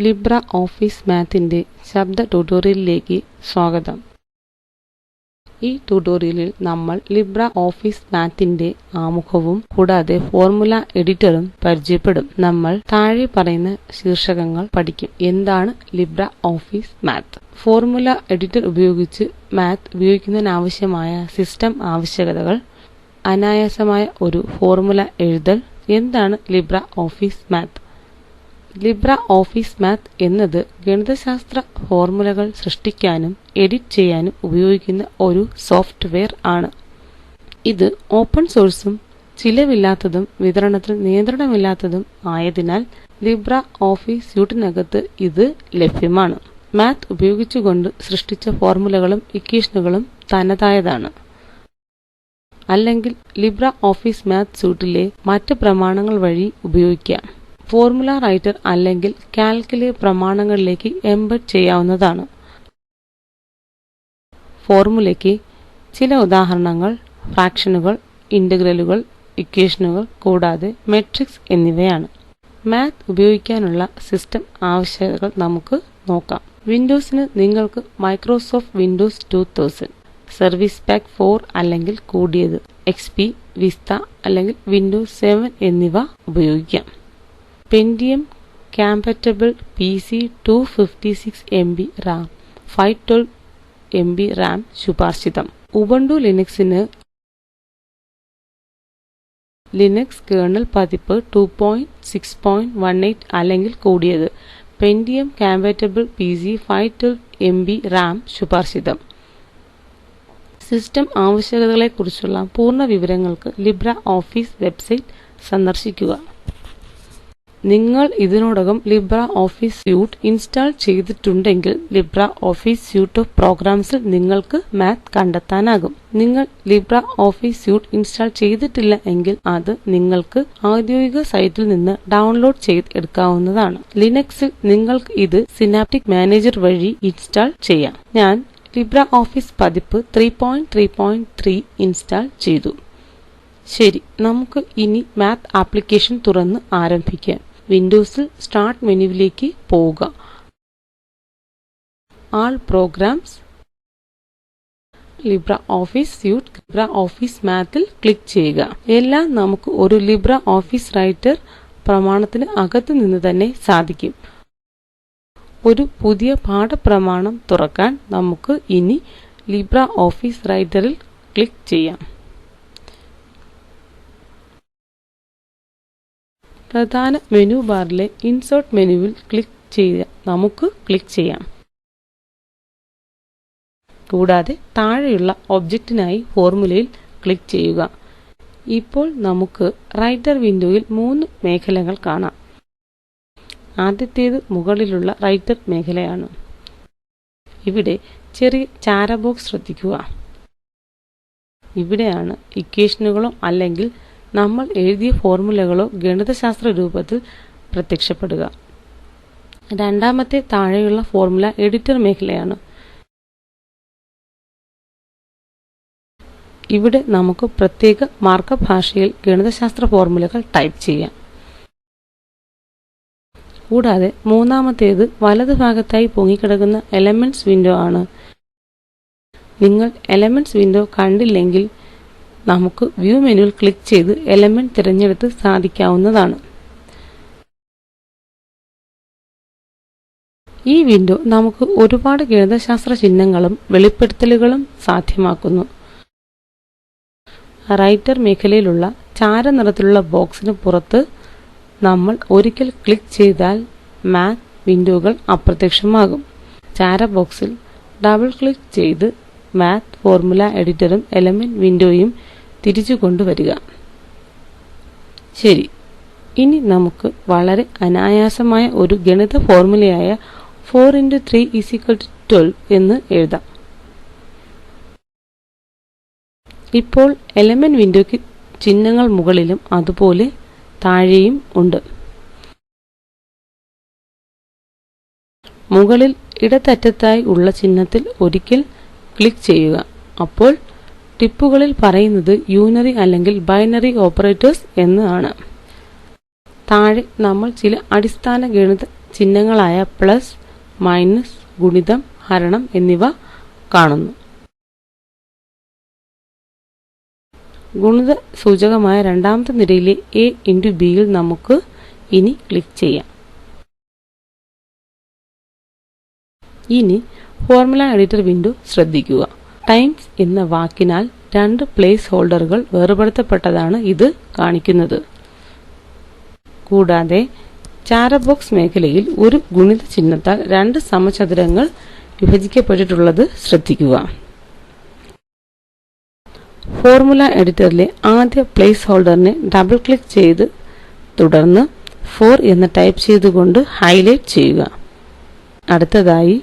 Libra office മാത്തിന്റെ ശബ്ദ ട്യൂട്ടോറിയലിലേക്ക് സ്വാഗതം. ഈ ട്യൂട്ടോറിയലിൽ നമ്മൾ ലിബ്ര ഓഫീസ് മാത്തിന്റെ ആമുഖവും കൂടാതെ ഫോർമുല എഡിറ്ററും പരിചയപ്പെടും. നമ്മൾ താഴെ പറയുന്ന ശീർഷകങ്ങൾ പഠിക്കും. എന്താണ് Libra office math? Formula editor ഉപയോഗിച്ച് മാത്ത് ഉപയോഗിക്കുന്നതിനാവശ്യമായ സിസ്റ്റം ആവശ്യകതകൾ, അനായാസമായ ഒരു ഫോർമുല എഴുതൽ. എന്താണ് Libra office math? Libra office math എന്നത് ഗണിതശാസ്ത്ര ഫോർമുലകൾ സൃഷ്ടിക്കാനും എഡിറ്റ് ചെയ്യാനും ഉപയോഗിക്കുന്ന ഒരു സോഫ്റ്റ്വെയർ ആണ്. ഇത് ഓപ്പൺ സോഴ്സും ചിലവില്ലാത്തതും വിതരണത്തിൽ നിയന്ത്രണമില്ലാത്തതും ആയതിനാൽ ലിബ്ര ഓഫീസ് സ്യൂട്ടിനകത്ത് ഇത് ലഭ്യമാണ്. മാത്ത് ഉപയോഗിച്ചുകൊണ്ട് സൃഷ്ടിച്ച ഫോർമുലകളും ഇക്വേഷനുകളും തനതായതാണ്. അല്ലെങ്കിൽ ലിബ്ര ഓഫീസ് മാത്ത് സ്യൂട്ടിലെ മറ്റ് പ്രമാണങ്ങൾ വഴി ഉപയോഗിക്കാം. ഫോർമുല റൈറ്റർ അല്ലെങ്കിൽ കാൽക്കിലെ പ്രമാണങ്ങളിലേക്ക് എംബഡ് ചെയ്യാവുന്നതാണ്. ഫോർമുലയ്ക്ക് ചില ഉദാഹരണങ്ങൾ ഫ്രാക്ഷനുകൾ, ഇന്റഗ്രലുകൾ, ഇക്വേഷനുകൾ കൂടാതെ മെട്രിക്സ് എന്നിവയാണ്. മാത്ത് ഉപയോഗിക്കാനുള്ള സിസ്റ്റം ആവശ്യകതകൾ നമുക്ക് നോക്കാം. വിൻഡോസിന് നിങ്ങൾക്ക് മൈക്രോസോഫ്റ്റ് വിൻഡോസ് 2000, സർവീസ് പാക്ക് 4 അല്ലെങ്കിൽ കൂടിയത്, എക്സ്പി, വിസ്ത അല്ലെങ്കിൽ വിൻഡോസ് 7 എന്നിവ ഉപയോഗിക്കാം. Pentium compatible PC 256 MB RAM, 512 MB RAM ശുപാർശിതം. ഉബുണ്ടു ലിനക്സിന് ലിനക്സ് കേർണൽ പതിപ്പ് 2.6.18 അല്ലെങ്കിൽ കൂടിയത്, Pentium compatible PC 512 MB RAM ശുപാർശിതം. സിസ്റ്റം ആവശ്യകതകളെക്കുറിച്ചുള്ള പൂർണ്ണ വിവരങ്ങൾക്ക് ലിബ്ര ഓഫീസ് വെബ്സൈറ്റ് സന്ദർശിക്കുക. നിങ്ങൾ ഇതിനോടകം ലിബ്ര ഓഫീസ് സ്യൂട്ട് ഇൻസ്റ്റാൾ ചെയ്തിട്ടുണ്ടെങ്കിൽ ലിബ്ര ഓഫീസ് സ്യൂട്ട് ഓഫ് പ്രോഗ്രാംസിൽ നിങ്ങൾക്ക് മാത്ത് കണ്ടെത്താനാകും. നിങ്ങൾ ലിബ്ര ഓഫീസ് സ്യൂട്ട് ഇൻസ്റ്റാൾ ചെയ്തിട്ടില്ല എങ്കിൽ അത് നിങ്ങൾക്ക് ഔദ്യോഗിക സൈറ്റിൽ നിന്ന് ഡൗൺലോഡ് ചെയ്ത് എടുക്കാവുന്നതാണ്. ലിനക്സിൽ നിങ്ങൾക്ക് ഇത് സിനാപ്റ്റിക് മാനേജർ വഴി ഇൻസ്റ്റാൾ ചെയ്യാം. ഞാൻ ലിബ്ര ഓഫീസ് പതിപ്പ് 3.3.3 ഇൻസ്റ്റാൾ ചെയ്തു. ശരി, നമുക്ക് ഇനി മാത്ത് ആപ്ലിക്കേഷൻ തുറന്ന് ആരംഭിക്കാം. വിൻഡോസിൽ സ്റ്റാർട്ട് മെനുവിലേക്ക് പോവുക. All programs, Libre Office suite, Libre Office മാത്തിൽ ക്ലിക്ക് ചെയ്യുക. എല്ലാം നമുക്ക് ഒരു ലിബ്ര ഓഫീസ് റൈറ്റർ പ്രമാണത്തിന് അകത്തു നിന്ന് തന്നെ സാധിക്കും. ഒരു പുതിയ പാഠപ്രമാണം തുറക്കാൻ നമുക്ക് ഇനി ലിബ്ര ഓഫീസ് റൈറ്ററിൽ ക്ലിക്ക് ചെയ്യാം. പ്രധാന മെനു ബാറിലെ ഇൻസേർട്ട് മെനുവിൽ നമുക്ക് ക്ലിക്ക് ചെയ്യാം. കൂടാതെ താഴെയുള്ള ഒബ്ജക്റ്റിനായി ഫോർമുലയിൽ ക്ലിക്ക് ചെയ്യുക. ഇപ്പോൾ നമുക്ക് റൈറ്റർ വിൻഡോയിൽ 3 മേഖലകൾ കാണാം. ആദ്യത്തേത് മുകളിലുള്ള റൈറ്റർ മേഖലയാണ്. ഇവിടെ ചെറിയ ചാര ബോക്സ് ശ്രദ്ധിക്കുക. ഇവിടെയാണ് ഇക്വേഷനുകളോ അല്ലെങ്കിൽ നമ്മൾ എഴുതിയ ഫോർമുലകളോ ഗണിതശാസ്ത്ര രൂപത്തിൽ പ്രത്യക്ഷപ്പെടുക. രണ്ടാമത്തെ താഴെയുള്ള ഫോർമുല എഡിറ്റർ മേഖലയാണ്. ഇവിടെ നമുക്ക് പ്രത്യേക മാർക്കപ്പ് ഭാഷയിൽ ഗണിതശാസ്ത്ര ഫോർമുലകൾ ടൈപ്പ് ചെയ്യാം. കൂടാതെ മൂന്നാമത്തേത് വലതുഭാഗത്തായി പൊങ്ങിക്കിടക്കുന്ന എലമെന്റ്സ് വിൻഡോ ആണ്. നിങ്ങൾ എലമെന്റ്സ് വിൻഡോ കണ്ടില്ലെങ്കിൽ നമുക്ക് വ്യൂ മെനുവിൽ ക്ലിക്ക് ചെയ്ത് എലമെന്റ് തിരഞ്ഞെടുത്ത് സാധിക്കാവുന്നതാണ്. ഈ വിൻഡോ നമുക്ക് ഒരുപാട് ഗണിതശാസ്ത്ര ചിഹ്നങ്ങളും വെളിപ്പെടുത്തലുകളും സാധ്യമാക്കുന്നു. റൈറ്റർ മേഖലയിലുള്ള ചാരനിറത്തിലുള്ള ബോക്സിന് പുറത്ത് നമ്മൾ ഒരിക്കൽ ക്ലിക്ക് ചെയ്താൽ മാത്ത് വിൻഡോകൾ അപ്രത്യക്ഷമാകും. ചാര ബോക്സിൽ ഡബിൾ ക്ലിക്ക് ചെയ്ത് മാത്ത് ഫോർമുല എഡിറ്ററും എലമെന്റ് വിൻഡോയും തിരിച്ചു കൊണ്ടുവരിക. ശരി, ഇനി നമുക്ക് വളരെ അനായാസമായ ഒരു ഗണിത ഫോർമുലയായ 4 × 3 = 12 എന്ന് എഴുതാം. ഇപ്പോൾ എലമെന്റ് വിൻഡോയ്ക്ക് ചിഹ്നങ്ങൾ മുകളിലും അതുപോലെ താഴെയും ഉണ്ട്. മുകളിൽ ഇടത്തറ്റത്തായി ഉള്ള ചിഹ്നത്തിൽ ഒരിക്കൽ ക്ലിക്ക് ചെയ്യുക. അപ്പോൾ ടിപ്പുകളിൽ പറയുന്നത് യൂണറി അല്ലെങ്കിൽ ബൈനറി ഓപ്പറേറ്റേഴ്സ് എന്ന് ആണ്. താഴെ നമ്മൾ ചില അടിസ്ഥാന ഗണിത ചിഹ്നങ്ങളായ പ്ലസ്, മൈനസ്, ഗുണിതം, ഹരണം എന്നിവ കാണുന്നു. ഗുണിത സൂചകമായ രണ്ടാമത്തെ നിരയിലെ A × B യിൽ നമുക്ക് ഇനി ക്ലിക്ക് ചെയ്യാം. ഇനി ഫോർമുല എഡിറ്റർ വിൻഡോ ശ്രദ്ധിക്കുക. ടൈംസ് എന്ന വാക്കിനാൽ രണ്ട് പ്ലേസ് ഹോൾഡറുകൾ വേർപെടുത്തപ്പെട്ടതാണ് ഇത് കാണിക്കുന്നത്. കൂടാതെ ചാര ബോക്സ് മേഖലയിൽ ഒരു ഗുണിത ചിഹ്നത്താൽ രണ്ട് സമചതുരങ്ങൾ വിഭജിക്കപ്പെട്ടിട്ടുള്ളത് ശ്രദ്ധിക്കുക. ഫോർമുല എഡിറ്ററിലെ ആദ്യ പ്ലേസ് ഹോൾഡറിനെ ഡബിൾ ക്ലിക്ക് ചെയ്ത് തുടർന്ന് 4 എന്ന് ടൈപ്പ് ചെയ്തുകൊണ്ട് ഹൈലൈറ്റ് ചെയ്യുക. അടുത്തതായി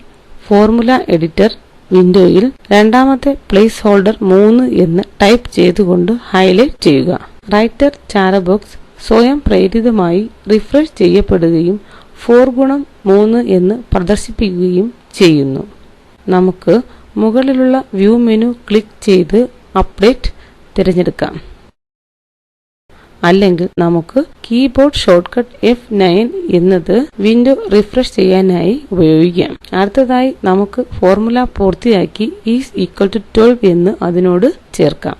ഫോർമുല എഡിറ്റർ വിൻഡോയിൽ രണ്ടാമത്തെ പ്ലേസ് ഹോൾഡർ 3 എന്ന് ടൈപ്പ് ചെയ്തുകൊണ്ട് ഹൈലൈറ്റ് ചെയ്യുക. റൈറ്റർ ചാര ബോക്സ് സ്വയം പ്രേരിതമായി റിഫ്രഷ് ചെയ്യപ്പെടുകയും 4x3 എന്ന് പ്രദർശിപ്പിക്കുകയും ചെയ്യുന്നു. നമുക്ക് മുകളിലുള്ള വ്യൂ മെനു ക്ലിക്ക് ചെയ്ത് അപ്ഡേറ്റ് തിരഞ്ഞെടുക്കാം. അല്ലെങ്കിൽ നമുക്ക് കീബോർഡ് ഷോർട്ട്കട്ട് F9 എന്നത് വിൻഡോ റിഫ്രഷ് ചെയ്യാനായി ഉപയോഗിക്കാം. അടുത്തതായി നമുക്ക് ഫോർമുല പൂർത്തിയാക്കി ഈസ് ഈക്വൽ ടു 12 എന്ന് അതിനോട് ചേർക്കാം.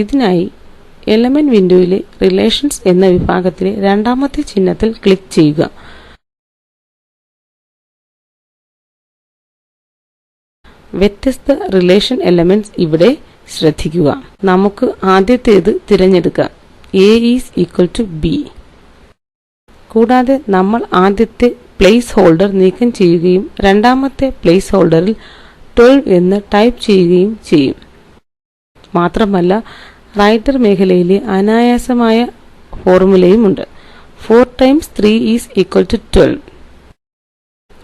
ഇതിനായി എലിമെന്റ് വിൻഡോയിലെ റിലേഷൻസ് എന്ന വിഭാഗത്തിലെ രണ്ടാമത്തെ ചിഹ്നത്തിൽ ക്ലിക്ക് ചെയ്യുക. വ്യത്യസ്ത റിലേഷൻ എലിമെന്റ്സ് ഇവിടെ ശ്രദ്ധിക്കുക. നമുക്ക് ആദ്യത്തേത് തിരഞ്ഞെടുക്കാം, A is equal to B. കൂടാതെ നമ്മൾ ആദ്യത്തെ പ്ലേസ് ഹോൾഡർ നീക്കം ചെയ്യുകയും രണ്ടാമത്തെ പ്ലേസ് ഹോൾഡറിൽ 12 എന്ന് ടൈപ്പ് ചെയ്യുകയും ചെയ്യും. മാത്രമല്ല റൈറ്റർ മേഖലയിലെ അനായാസമായ ഫോർമുലയുമുണ്ട്. 4 × 3 ഈസ് ഈക്വൽ ടു 12.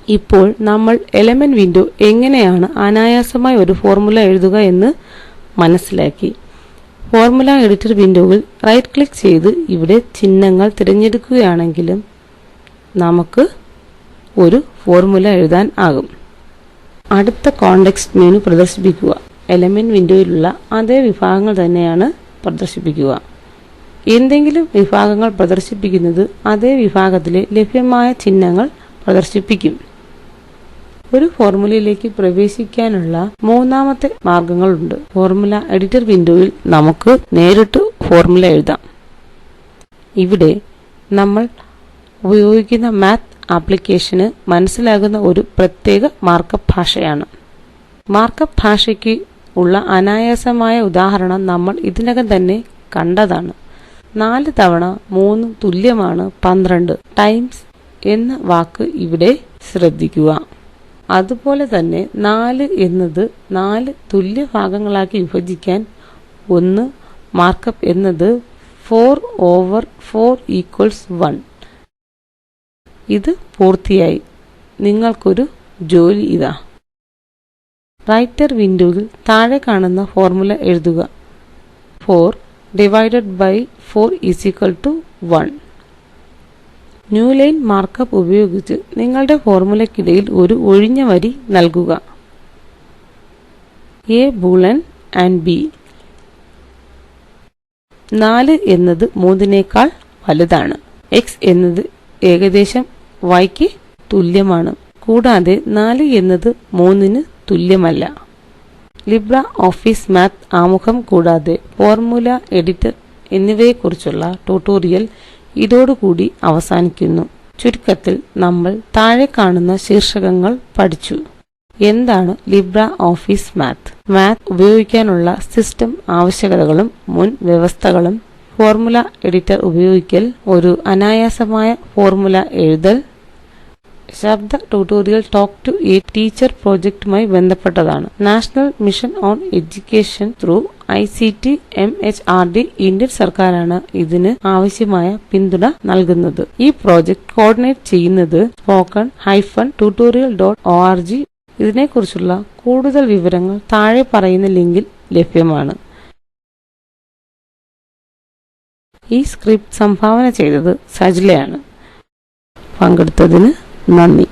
ഇപ്പോൾ നമ്മൾ എലിമെന്റ് വിൻഡോ എങ്ങനെയാണ് അനായാസമായി ഒരു ഫോർമുല എഴുതുക എന്ന് മനസ്സിലാക്കി. ഫോർമുല എഡിറ്റർ വിൻഡോയിൽ റൈറ്റ് ക്ലിക്ക് ചെയ്ത് ഇവിടെ ചിഹ്നങ്ങൾ തിരഞ്ഞെടുക്കുകയാണെങ്കിലും നമുക്ക് ഒരു ഫോർമുല എഴുതാൻ ആകും. അടുത്ത കോണ്ടെക്സ്റ്റ് മെനു പ്രദർശിപ്പിക്കുക. എലിമെന്റ് വിൻഡോയിലുള്ള അതേ വിഭാഗങ്ങൾ തന്നെയാണ് പ്രദർശിപ്പിക്കുക. എന്തെങ്കിലും വിഭാഗങ്ങൾ പ്രദർശിപ്പിക്കുന്നത് അതേ വിഭാഗത്തിലെ ലഭ്യമായ ചിഹ്നങ്ങൾ പ്രദർശിപ്പിക്കും. ഒരു ഫോർമുലയിലേക്ക് പ്രവേശിക്കാനുള്ള മൂന്നാമത്തെ മാർഗങ്ങളുണ്ട്. ഫോർമുല എഡിറ്റർ വിൻഡോയിൽ നമുക്ക് നേരിട്ട് ഫോർമുല എഴുതാം. ഇവിടെ നമ്മൾ ഉപയോഗിക്കുന്ന മാത്ത് ആപ്ലിക്കേഷന് മനസ്സിലാകുന്ന ഒരു പ്രത്യേക മാർക്കപ്പ് ഭാഷയാണ്. മാർക്കപ്പ് ഭാഷയ്ക്ക് ഉള്ള അനായാസമായ ഉദാഹരണം നമ്മൾ ഇതിനകം തന്നെ കണ്ടതാണ്. 4 തവണ 3 തുല്യമാണ് 12. ടൈംസ് എന്ന വാക്ക് ഇവിടെ ശ്രദ്ധിക്കുക. അതുപോലെ തന്നെ 4 എന്നത് 4 തുല്യ ഭാഗങ്ങളാക്കി വിഭജിക്കാൻ 1, മാർക്കപ്പ് എന്നത് 4/4 = 1. ഇത് പൂർത്തിയായി. നിങ്ങൾക്കൊരു ജോലി ഇതാ. റൈറ്റർ വിൻഡോയിൽ താഴെ കാണുന്ന ഫോർമുല എഴുതുക. 4/4 = 1. ന്യൂ ലൈൻ മാർക്കപ്പ് ഉപയോഗിച്ച് നിങ്ങളുടെ ഫോർമുലയ്ക്കിടയിൽ ഒരു ഒഴിഞ്ഞ വരി നൽകുക. A boolean and B. 4 എന്നത് 3നേക്കാൾ വലുതാണ്. X എന്നത് ഏകദേശം Yക്ക് തുല്യമാണ്. കൂടാതെ 4 എന്നത് 3ന് തുല്യമല്ല. ലിബ്ര ഓഫീസ് മാത്ത് ആമുഖം കൂടാതെ ഫോർമുല എഡിറ്റർ എന്നിവയെക്കുറിച്ചുള്ള ട്യൂട്ടോറിയൽ ഇതോടുകൂടി അവസാനിക്കുന്നു. ചുരുക്കത്തിൽ നമ്മൾ താഴെ കാണുന്ന ശീർഷകങ്ങൾ പഠിച്ചു. എന്താണ് ലിബ്ര ഓഫീസ് മാത്ത്? മാത്ത് ഉപയോഗിക്കാനുള്ള സിസ്റ്റം ആവശ്യകതകളും മുൻ വ്യവസ്ഥകളും, ഫോർമുല എഡിറ്റർ ഉപയോഗിക്കൽ, ഒരു അനായാസമായ ഫോർമുല എഴുതൽ. ശബ്ദ tutorial talk to a teacher പ്രോജക്റ്റുമായി ബന്ധപ്പെട്ടതാണ്. National mission on education through ICT MHRD Indian സർക്കാരാണ് ഇതിന് ആവശ്യമായ പിന്തുണ നൽകുന്നത്. ഈ പ്രോജക്റ്റ് കോർഡിനേറ്റ് ചെയ്യുന്നത് spoken-tutorial.org. ഇതിനെക്കുറിച്ചുള്ള കൂടുതൽ വിവരങ്ങൾ താഴെ പറയുന്ന ലിങ്കിൽ ലഭ്യമാണ്. ഈ സ്ക്രിപ്റ്റ് സംഭാവന ചെയ്തത് സജ്ലയാണ്. പങ്കെടുത്തതിന് നന്ദി.